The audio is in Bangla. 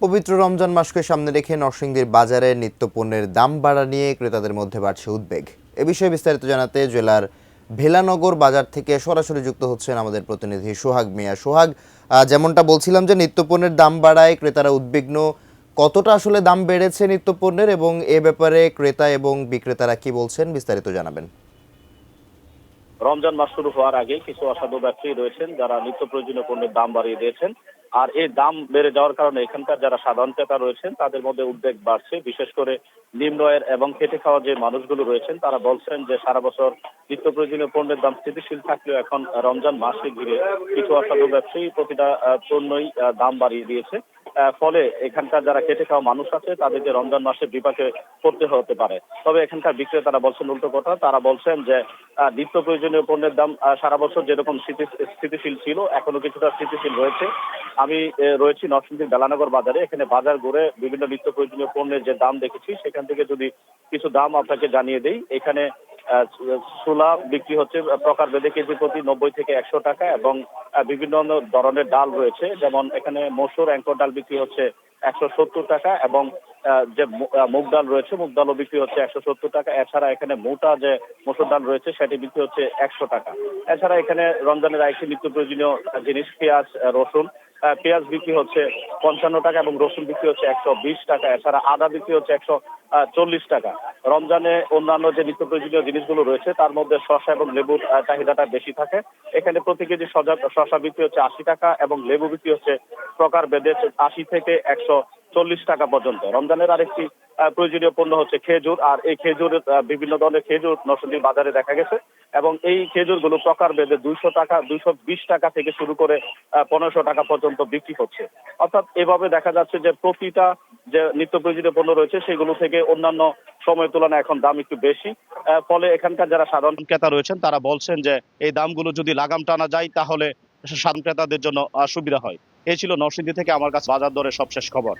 পবিত্র রমজান মাসকে সামনে রেখে নরসিংদীর বাজারে নিত্যপণ্যের দাম বাড়া নিয়ে ক্রেতাদের মধ্যে বাড়ছে উদ্বেগ। এ বিষয়ে বিস্তারিত জানাতে জেলার ভেলানগর বাজার থেকে সরাসরি যুক্ত হচ্ছেন আমাদের প্রতিনিধি সোহাগ মিয়া। সোহাগ, যেমনটা বলছিলাম যে নিত্যপণ্যের দাম বাড়ায় ক্রেতারা উদ্বিগ্ন, কতটা আসলে দাম বেড়েছে নিত্যপণ্যের এবং এ ব্যাপারে ক্রেতা এবং বিক্রেতারা কি বলছেন, বিস্তারিত জানাবেন। রমজান মাস শুরু হওয়ার আগে কিছু অসাধু ব্যবসায়ী রয়েছেন যারা নিত্য প্রয়োজনীয় পণ্যের দাম বাড়িয়ে দিয়েছেন। আর এই দাম বেড়ে যাওয়ার কারণে এখানকার যারা সাধারণ ক্রেতা রয়েছেন তাদের মধ্যে উদ্বেগ বাড়ছে। বিশেষ করে নিম্ন আয়ের এবং খেটে খাওয়া যে মানুষগুলো রয়েছেন তারা বলছেন যে সারা বছর নিত্য প্রয়োজনীয় পণ্যের দাম স্থিতিশীল থাকলেও এখন রমজান মাসে ঘিরে কিছু অসাধু ব্যবসায়ী প্রতিটা পণ্যই দাম বাড়িয়ে দিয়েছে। ফলে এখানকার যারা খেটে খাওয়া মানুষ আছে তাদেরকে রমজান মাসে বিপাকে পড়তে হতে পারে। তবে এখানকার বিক্রেতারা বলছেন উল্টো কথা। তারা বলছেন যে নিত্য প্রয়োজনীয় পণ্যের দাম সারা বছর যেরকম স্থিতিশীল ছিল এখনো কিছুটা স্থিতিশীল রয়েছে। আমি রয়েছি নরসিংদীর বেলানগর বাজারে। এখানে বাজার ঘুরে বিভিন্ন নিত্য প্রয়োজনীয় পণ্যের যে দাম দেখেছি সেখান থেকে যদি কিছু দাম আপনাকে জানিয়ে দেই। এখানে ছোলা বিক্রি হচ্ছে প্রকারভেদে কেজি প্রতি 90 থেকে 100 টাকা এবং বিভিন্ন ধরনের ডাল রয়েছে, যেমন এখানে মসুর অ্যাঙ্কর ডাল বিক্রি হচ্ছে 170 টাকা এবং যে মুগ ডাল রয়েছে মুগ ডালও বিক্রি হচ্ছে 170 টাকা। এছাড়া এখানে মোটা যে মসুর ডাল রয়েছে সেটি বিক্রি হচ্ছে 100 টাকা। এছাড়া এখানে রমজানের আরেকটি নিত্য প্রয়োজনীয় জিনিস পেঁয়াজ, রসুন। পেঁয়াজ বিক্রি হচ্ছে 55 টাকা এবং রসুন বিক্রি হচ্ছে 120 টাকা। এছাড়া আদা বিক্রি হচ্ছে 140 টাকা। রমজানে অন্যান্য যে নিত্য প্রয়োজনীয় জিনিসগুলো রয়েছে তার মধ্যে শসা এবং লেবুর চাহিদাটা বেশি থাকে। এখানে প্রতি কেজি শসা বিক্রি হচ্ছে 80 টাকা এবং লেবু বিক্রি হচ্ছে প্রকার ভেদে 80 থেকে 140 টাকা পর্যন্ত। রমজানের আরেকটি প্রয়োজনীয় পণ্য হচ্ছে খেজুর। আর এই খেজুর বিভিন্ন ধরনের খেজুর নরসিংদীর বাজারে দেখা গেছে এবং এই খেজুরগুলো প্রকার ভেদে 200 টাকা, 220 টাকা থেকে শুরু করে 1500 টাকা পর্যন্ত বিক্রি হচ্ছে। অর্থাৎ এভাবে দেখা যাচ্ছে যে প্রতিটা যে নিত্য প্রয়োজনীয় পণ্য রয়েছে সেগুলো থেকে অন্যান্য সময়ের তুলনায় এখন দাম একটু বেশি। ফলে এখানকার যারা সাধারণ ক্রেতা রয়েছেন তারা বলছেন যে এই দামগুলো যদি লাগাম টানা যায় তাহলে সাধারণ ক্রেতাদের জন্য সুবিধা হয়। এই ছিল নরসিংদী থেকে আমার কাছে বাজার দরের সবশেষ খবর।